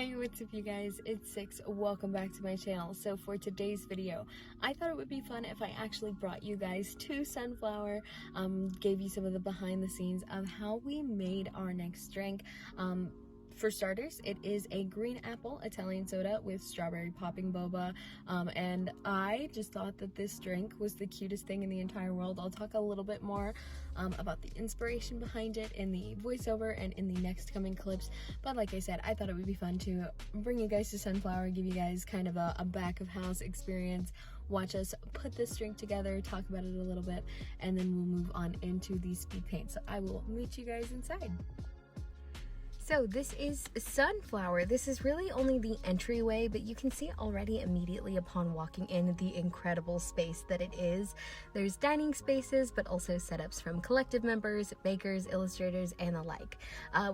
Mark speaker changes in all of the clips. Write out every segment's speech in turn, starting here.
Speaker 1: Hey, what's up you guys? It's Six. Welcome back to my channel. So for today's video, I thought it would be fun if I actually brought you guys to Sunflour, gave you some of the behind the scenes of how we made our next drink. For starters, it is a green apple Italian soda with strawberry popping boba, and I just thought that this drink was the cutest thing in the entire world. I'll talk a little bit more about the inspiration behind it in the voiceover and in the next coming clips, but like I said, I thought it would be fun to bring you guys to Sunflour, give you guys kind of a back of house experience, watch us put this drink together, talk about it a little bit, and then we'll move on into the speed paint. So I will meet you guys inside. So this is Sunflour. This is really only the entryway, but you can see already immediately upon walking in the incredible space that it is. There's dining spaces, but also setups from collective members, bakers, illustrators, and the like.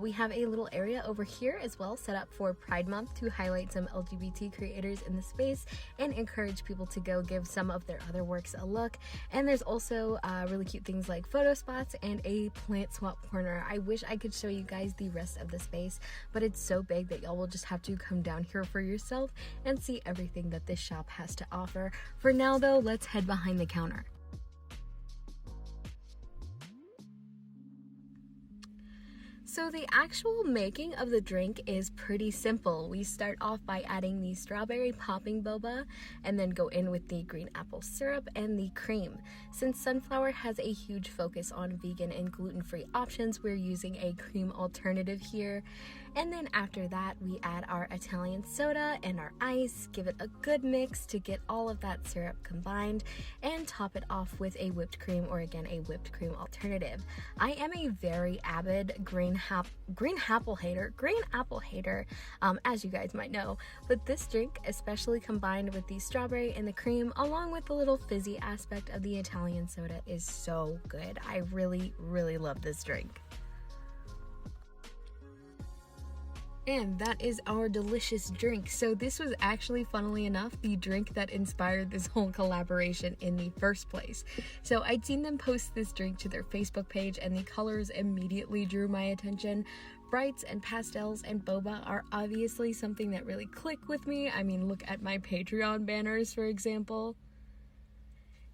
Speaker 1: We have a little area over here as well set up for Pride Month to highlight some LGBT creators in the space and encourage people to go give some of their other works a look. And there's also really cute things like photo spots and a plant swap corner. I wish I could show you guys the rest of the space, but it's so big that y'all will just have to come down here for yourself and see everything that this shop has to offer. For now though, let's head behind the counter. So the actual making of the drink is pretty simple. We start off by adding the strawberry popping boba and then go in with the green apple syrup and the cream. Since Sunflour has a huge focus on vegan and gluten-free options, we're using a cream alternative here. And then after that, we add our Italian soda and our ice, give it a good mix to get all of that syrup combined, and top it off with a whipped cream, or again, a whipped cream alternative. I am a very avid green apple hater, as you guys might know, but this drink, especially combined with the strawberry and the cream, along with the little fizzy aspect of the Italian soda, is so good. I really, really love this drink. And that is our delicious drink. So this was actually, funnily enough, the drink that inspired this whole collaboration in the first place. So I'd seen them post this drink to their Facebook page and the colors immediately drew my attention. Brights and pastels and boba are obviously something that really click with me. I mean, look at my Patreon banners, for example.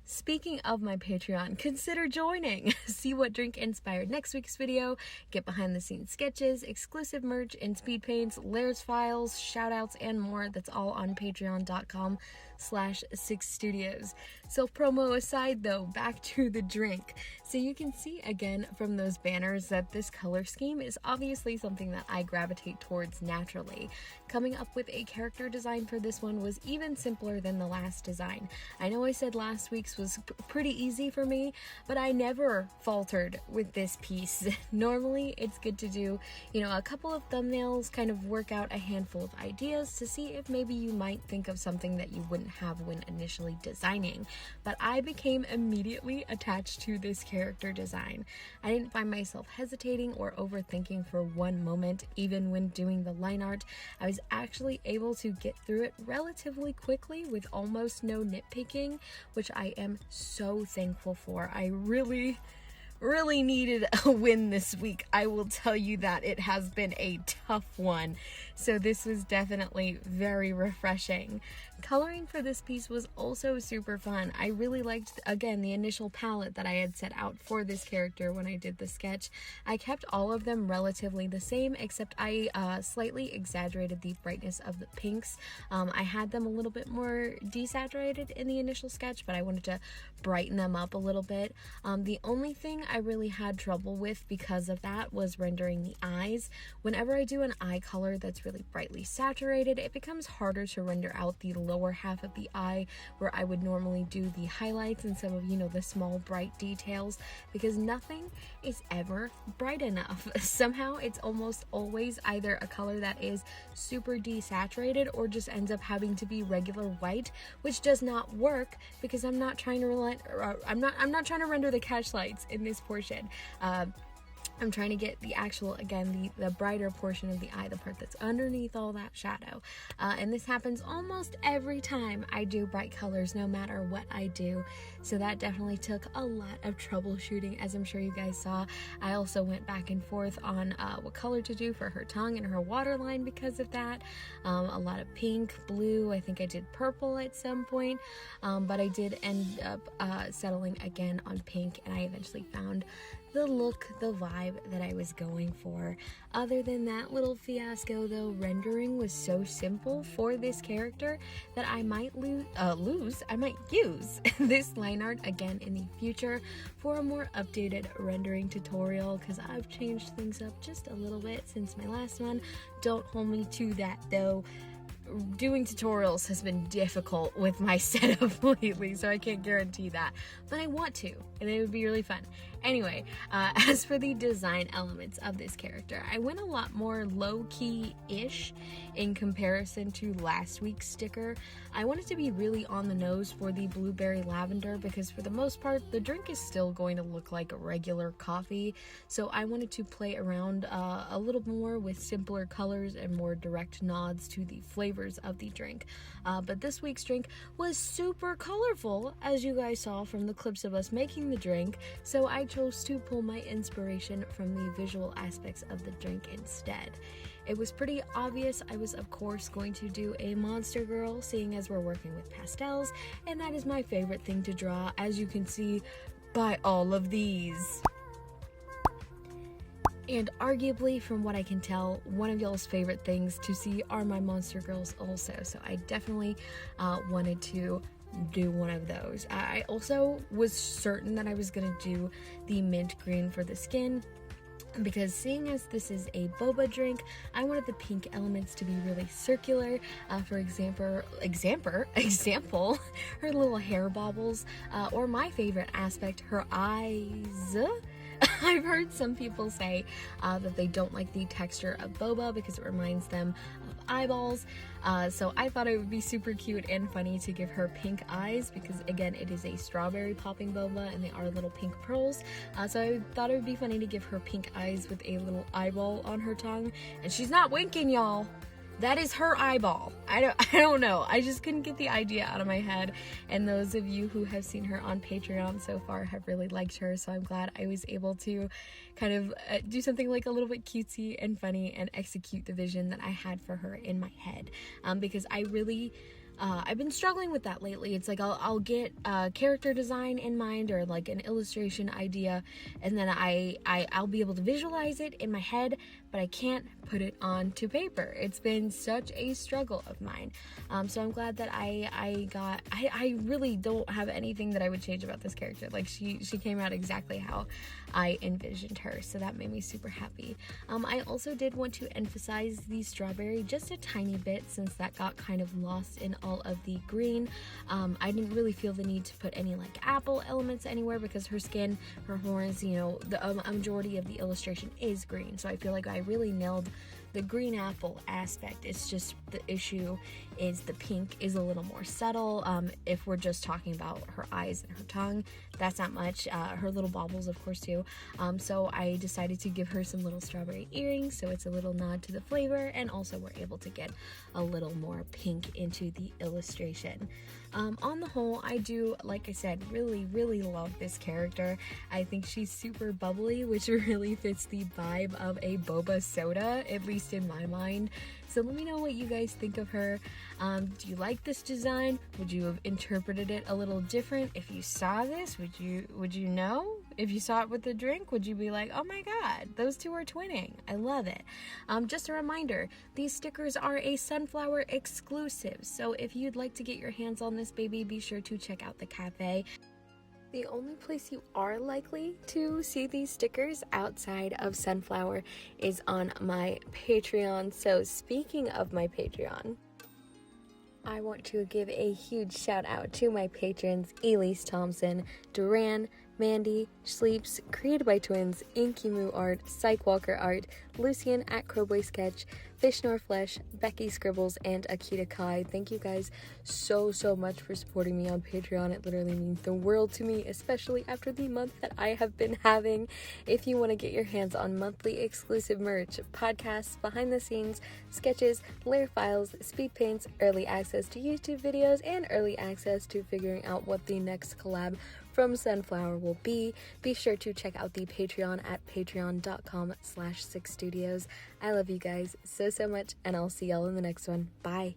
Speaker 1: Speaking of my Patreon, consider joining. See what drink inspired next week's video, get behind the scenes sketches, exclusive merch and speed paints, layers files, shoutouts, and more. That's all on patreon.com/six.studios. Self-promo aside though, back to the drink. So you can see again from those banners that this color scheme is obviously something that I gravitate towards naturally. Coming up with a character design for this one was even simpler than the last design. I know I said last week's was pretty easy for me, but I never faltered with this piece. Normally it's good to do, a couple of thumbnails, kind of work out a handful of ideas to see if maybe you might think of something that you wouldn't have when initially designing. But I became immediately attached to this character design. I didn't find myself hesitating or overthinking for one moment. Even when doing the line art, I was actually able to get through it relatively quickly with almost no nitpicking, which I am so thankful for. I really needed a win this week. I will tell you that it has been a tough one. So this was definitely very refreshing. Coloring for this piece was also super fun. I really liked, again, the initial palette that I had set out for this character when I did the sketch. I kept all of them relatively the same, except I slightly exaggerated the brightness of the pinks. I had them a little bit more desaturated in the initial sketch, but I wanted to brighten them up a little bit. The only thing I really had trouble with because of that was rendering the eyes. Whenever I do an eye color that's really brightly saturated, it becomes harder to render out the lower half of the eye where I would normally do the highlights and some of, the small bright details, because nothing is ever bright enough. Somehow it's almost always either a color that is super desaturated or just ends up having to be regular white, which does not work because I'm not trying to I'm not trying to render the catch lights in this portion. I'm trying to get the actual, again, the brighter portion of the eye, the part that's underneath all that shadow. And this happens almost every time I do bright colors, no matter what I do. So that definitely took a lot of troubleshooting, as I'm sure you guys saw. I also went back and forth on what color to do for her tongue and her waterline because of that. A lot of pink, blue, I think I did purple at some point. But I did end up settling again on pink, and I eventually found the look, the vibe that I was going for. Other than that little fiasco though, rendering was so simple for this character that I might use this line art again in the future for a more updated rendering tutorial, because I've changed things up just a little bit since my last one. Don't hold me to that though. Doing tutorials has been difficult with my setup lately, so I can't guarantee that, but I want to, and it would be really fun. Anyway, as for the design elements of this character, I went a lot more low-key-ish in comparison to last week's sticker. I wanted to be really on the nose for the blueberry lavender because for the most part, the drink is still going to look like a regular coffee, so I wanted to play around a little more with simpler colors and more direct nods to the flavors of the drink. But this week's drink was super colorful, as you guys saw from the clips of us making the drink, so I chose to pull my inspiration from the visual aspects of the drink instead. It was pretty obvious I was of course going to do a monster girl, seeing as we're working with pastels, and that is my favorite thing to draw, as you can see by all of these. And arguably, from what I can tell, one of y'all's favorite things to see are my monster girls also, so I definitely wanted to do one of those. I also was certain that I was going to do the mint green for the skin, because seeing as this is a boba drink, I wanted the pink elements to be really circular. For example, her little hair bobbles, or my favorite aspect, her eyes. I've heard some people say that they don't like the texture of boba because it reminds them of eyeballs. So I thought it would be super cute and funny to give her pink eyes because, again, it is a strawberry popping boba and they are little pink pearls. So I thought it would be funny to give her pink eyes with a little eyeball on her tongue. And she's not winking, y'all. That is her eyeball. I don't know. I just couldn't get the idea out of my head. And those of you who have seen her on Patreon so far have really liked her. So I'm glad I was able to kind of do something like a little bit cutesy and funny and execute the vision that I had for her in my head. Because I really... I've been struggling with that lately. It's like I'll get character design in mind or like an illustration idea, and then I'll be able to visualize it in my head, but I can't put it onto paper. It's been such a struggle of mine. So I'm glad that I really don't have anything that I would change about this character. Like she came out exactly how I envisioned her, so that made me super happy. I also did want to emphasize the strawberry just a tiny bit since that got kind of lost in all of the green. I didn't really feel the need to put any like apple elements anywhere because her skin, her horns, you know, the majority of the illustration is green, so I feel like I really nailed the green apple aspect. It's just the issue is the pink is a little more subtle. If we're just talking about her eyes and her tongue, that's not much. Her little baubles, of course, too. So I decided to give her some little strawberry earrings, so it's a little nod to the flavor, and also we're able to get a little more pink into the illustration. On the whole, I do, like I said, really love this character. I think she's super bubbly, which really fits the vibe of a boba soda, at least in my mind. So let me know what you guys think of her. Do you like this design? Would you have interpreted it a little different if you saw this? Would you know? If you saw it with the drink, would you be like, oh my god, those two are twinning? I love it. Just a reminder, these stickers are a Sunflour exclusive, so if you'd like to get your hands on this baby, be sure to check out the cafe. The only place you are likely to see these stickers outside of Sunflour is on my Patreon. So speaking of my Patreon, I want to give a huge shout out to my patrons Elise Thompson, Duran, Mandy, Sleeps, Created by Twins, Inky Moo Art, Psych Walker Art, Lucian at Crowboy Sketch, Fish Nor Flesh, Becky Scribbles, and Akita Kai. Thank you guys so much for supporting me on Patreon. It literally means the world to me, especially after the month that I have been having. If you want to get your hands on monthly exclusive merch, podcasts, behind the scenes, sketches, layer files, speed paints, early access to YouTube videos, and early access to figuring out what the next collab from Sunflour will be sure to check out the Patreon at patreon.com/six.studios. I love you guys so much, and I'll see y'all in the next one. Bye.